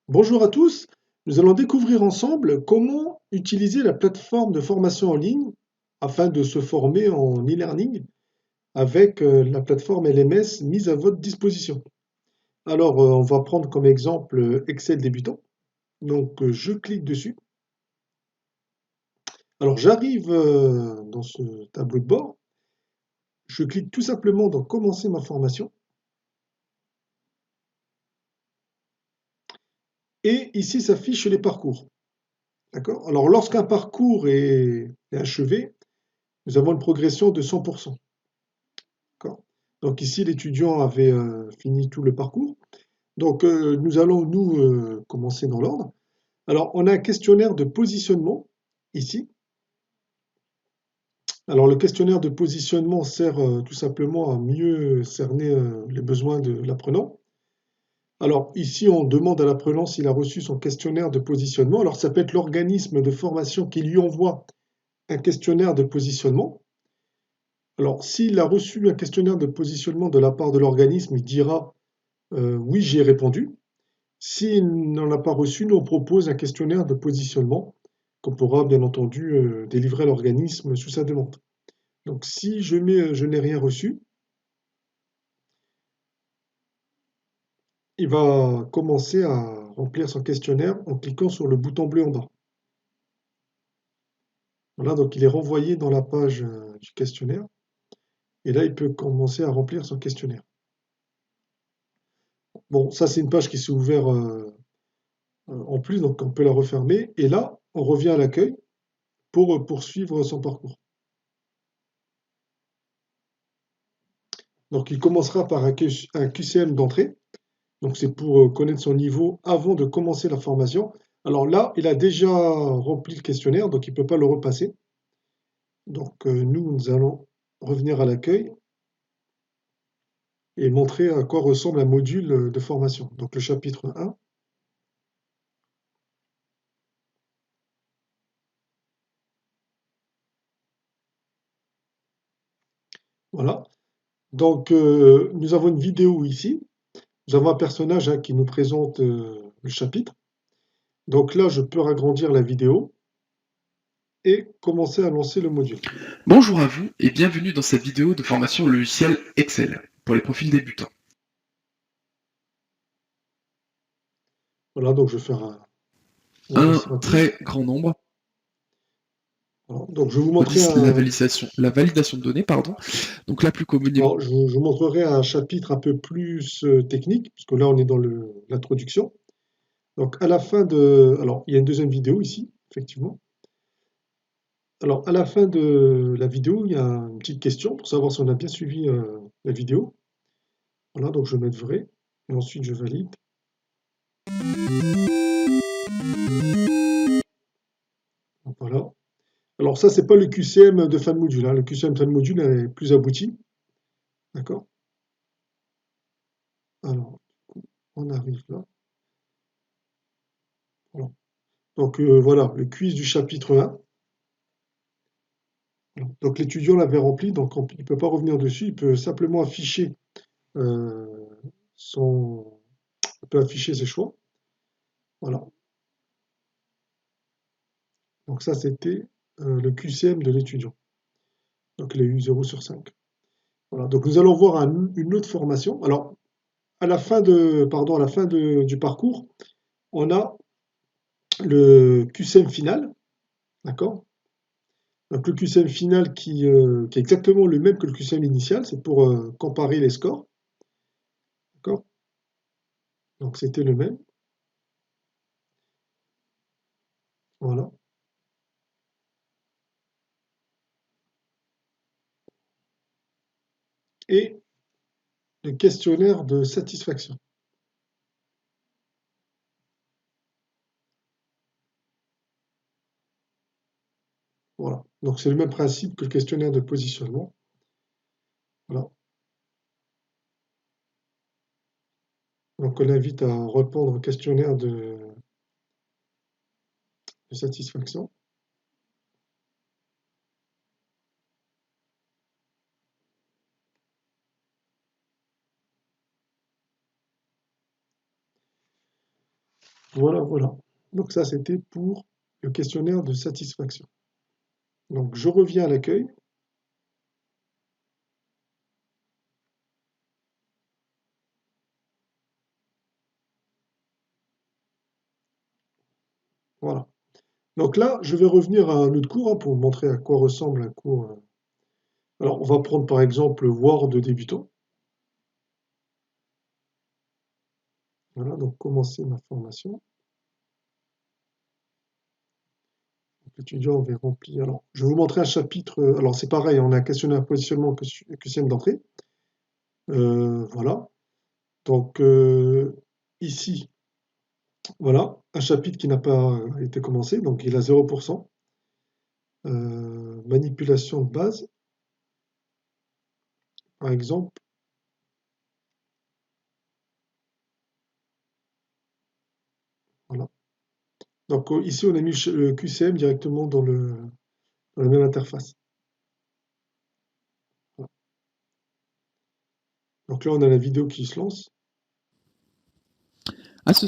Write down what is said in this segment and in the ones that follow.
Bonjour à tous, nous allons découvrir ensemble comment utiliser la plateforme de formation en ligne afin de se former en e-learning avec la plateforme LMS mise à votre disposition. Alors, on va prendre comme exemple Excel débutant. Donc, je clique dessus. Alors, j'arrive dans ce tableau de bord. Je clique tout simplement dans Commencer ma formation. Et ici s'affichent les parcours. D'accord? Alors, lorsqu'un parcours est achevé, nous avons une progression de 100%. D'accord. Donc ici, l'étudiant avait fini tout le parcours. Donc nous allons, nous, commencer dans l'ordre. Alors, on a un questionnaire de positionnement ici. Alors, le questionnaire de positionnement sert tout simplement à mieux cerner les besoins de l'apprenant. Alors, ici, on demande à l'apprenant s'il a reçu son questionnaire de positionnement. Alors, ça peut être l'organisme de formation qui lui envoie un questionnaire de positionnement. Alors, s'il a reçu un questionnaire de positionnement de la part de l'organisme, il dira oui, j'y ai répondu. S'il n'en a pas reçu, nous on propose un questionnaire de positionnement qu'on pourra bien entendu délivrer à l'organisme sous sa demande. Donc si je mets je n'ai rien reçu, il va commencer à remplir son questionnaire en cliquant sur le bouton bleu en bas. Voilà, donc il est renvoyé dans la page du questionnaire et là il peut commencer à remplir son questionnaire. Bon, ça c'est une page qui s'est ouverte en plus, donc on peut la refermer et là on revient à l'accueil pour poursuivre son parcours. Donc il commencera par un QCM d'entrée. Donc c'est pour connaître son niveau avant de commencer la formation. Alors là, il a déjà rempli le questionnaire, donc il ne peut pas le repasser. Donc nous allons revenir à l'accueil et montrer à quoi ressemble un module de formation. Donc le chapitre 1, voilà. Donc nous avons une vidéo ici. Nous avons un personnage qui nous présente le chapitre. Donc là, je peux agrandir la vidéo et commencer à lancer le module. Bonjour à vous et bienvenue dans cette vidéo de formation au logiciel Excel pour les profils débutants. Voilà, donc je vais faire un Un illustratif. très grand nombre Voilà, donc je vais vous montrer fournissent un, la validation de données, pardon. Donc la plus communément. alors, je vous montrerai un chapitre un peu plus technique, puisque là on est dans l'introduction. Donc à la fin de... Alors il y a une deuxième vidéo ici, effectivement. Alors à la fin de la vidéo, il y a une petite question pour savoir si on a bien suivi la vidéo. Voilà, donc je vais mettre vrai, et ensuite je valide. Donc, voilà. Alors ça, c'est pas le QCM de fin de module, hein. Le QCM de fin de module est plus abouti. D'accord? Alors, on arrive là. Voilà. Donc voilà, le quiz du chapitre 1. Donc l'étudiant l'avait rempli, donc il ne peut pas revenir dessus, il peut simplement afficher euh, son, il peut afficher ses choix. Voilà. Donc ça c'était le QCM de l'étudiant. Donc il a eu 0 sur 5. Voilà. Donc nous allons voir une autre formation. Alors à la fin du parcours, on a le QCM final, d'accord? Donc le QCM final qui est exactement le même que le QCM initial, c'est pour comparer les scores, d'accord? Donc c'était le même, voilà. Et le questionnaire de satisfaction. Voilà. Donc c'est le même principe que le questionnaire de positionnement. Voilà. Donc on invite à répondre au questionnaire de satisfaction. Voilà, voilà. Donc ça, c'était pour le questionnaire de satisfaction. Donc je reviens à l'accueil. Voilà. Donc là, je vais revenir à un autre cours, hein, pour vous montrer à quoi ressemble un cours. Alors, on va prendre par exemple Word débutant. Voilà, donc commencer ma formation. L'étudiant avait rempli. Alors, je vais vous montrer un chapitre. Alors, c'est pareil, on a un questionnaire de positionnement QCM d'entrée. Voilà. Donc, ici, voilà, un chapitre qui n'a pas été commencé, donc il a 0%. Manipulation de base, par exemple. Voilà. Donc, ici, on a mis le QCM directement dans la même interface. Voilà. Donc là, on a la vidéo qui se lance. À ce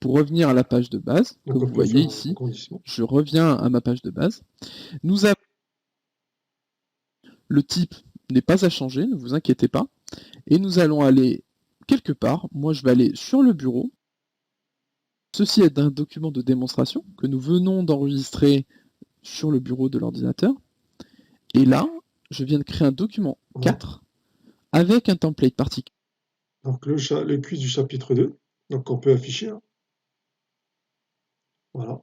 Pour revenir à la page de base, que Donc, on vous peut voyez faire un ici, agrandissement. je reviens à ma page de base. Nous avons le type n'est pas à changer, ne vous inquiétez pas. Et nous allons aller quelque part. Moi, je vais aller sur le bureau. Ceci est un document de démonstration que nous venons d'enregistrer sur le bureau de l'ordinateur. Et là, je viens de créer un document Voilà. 4 avec un template particulier. Donc, le quiz du chapitre 2. Donc, on peut afficher, hein. Voilà.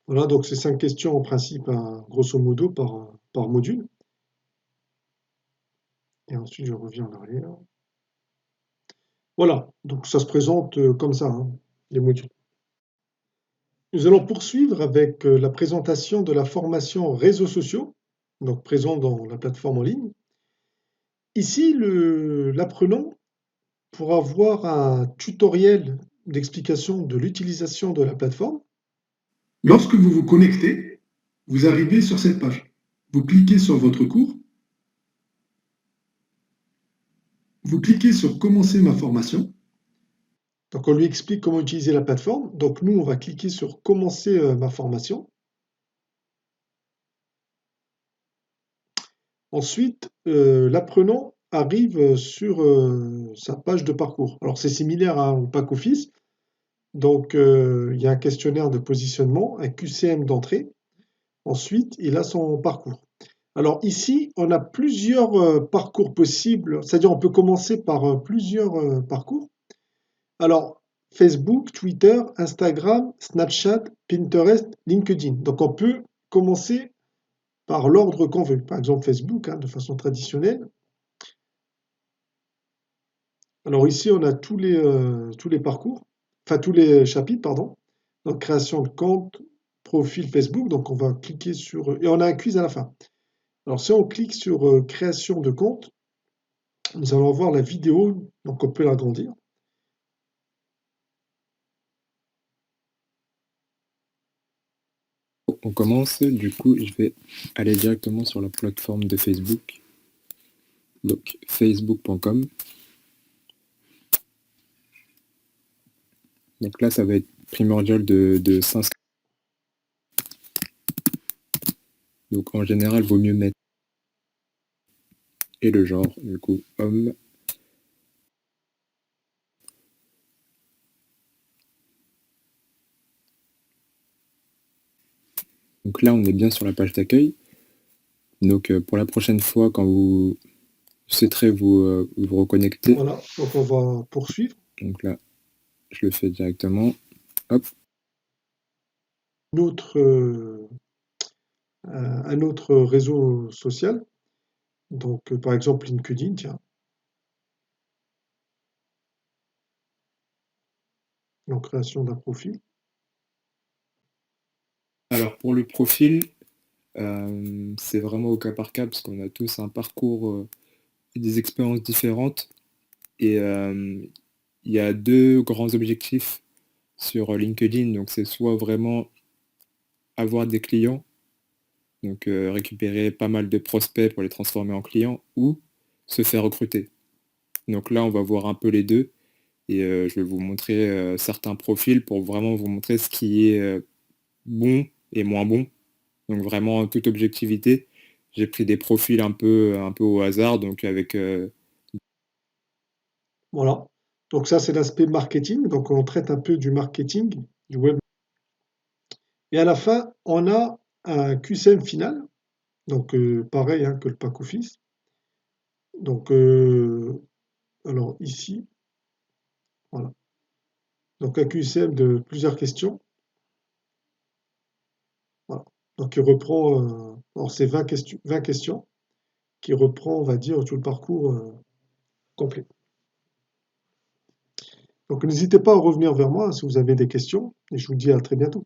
Voilà, donc c'est 5 questions en principe, hein, grosso modo, par module. Et ensuite, je reviens en arrière. Voilà, donc ça se présente comme ça, hein, les modules. Nous allons poursuivre avec la présentation de la formation réseaux sociaux, donc présent dans la plateforme en ligne. Ici, l'apprenant pourra voir un tutoriel d'explication de l'utilisation de la plateforme. Lorsque vous vous connectez, vous arrivez sur cette page. Vous cliquez sur votre cours. Vous cliquez sur Commencer ma formation. Donc on lui explique comment utiliser la plateforme. Donc nous, on va cliquer sur Commencer ma formation. Ensuite, l'apprenant arrive sur sa page de parcours. Alors c'est similaire au pack office. Donc il y a un questionnaire de positionnement, un QCM d'entrée. Ensuite, il a son parcours. Alors ici, on a plusieurs parcours possibles, c'est-à-dire on peut commencer par plusieurs parcours. Alors, Facebook, Twitter, Instagram, Snapchat, Pinterest, LinkedIn. Donc on peut commencer par l'ordre qu'on veut. Par exemple Facebook, hein, de façon traditionnelle. Alors ici, on a tous les parcours, enfin tous les chapitres, pardon. Donc création de compte, profil Facebook. Donc on va cliquer sur... Et on a un quiz à la fin. Alors si on clique sur création de compte, nous allons voir la vidéo, donc on peut l'agrandir. On commence, du coup, je vais aller directement sur la plateforme de Facebook, donc facebook.com. Donc là, ça va être primordial de s'inscrire. Donc en général, il vaut mieux mettre et le genre, du coup, homme. Donc là, on est bien sur la page d'accueil. Donc pour la prochaine fois, quand vous souhaiterez vous reconnecter. Voilà, donc on va poursuivre. Donc là, je le fais directement. Hop. Un autre réseau social, donc par exemple LinkedIn, tiens. Donc création d'un profil. Alors pour le profil, c'est vraiment au cas par cas parce qu'on a tous un parcours et des expériences différentes. Et il y a deux grands objectifs sur LinkedIn. Donc c'est soit vraiment avoir des clients, donc récupérer pas mal de prospects pour les transformer en clients, ou se faire recruter. Donc là, on va voir un peu les deux et je vais vous montrer certains profils pour vraiment vous montrer ce qui est bon et moins bon. Donc vraiment en toute objectivité. J'ai pris des profils un peu au hasard, donc avec Voilà. Donc ça, c'est l'aspect marketing. Donc on traite un peu du marketing, du web. Et à la fin, on a un QCM final. Donc pareil hein, que le pack office. Donc alors ici, voilà. Donc un QCM de plusieurs questions. Voilà. Donc il reprend, alors c'est 20 questions qui reprend, on va dire, tout le parcours complet. Donc n'hésitez pas à revenir vers moi si vous avez des questions et je vous dis à très bientôt.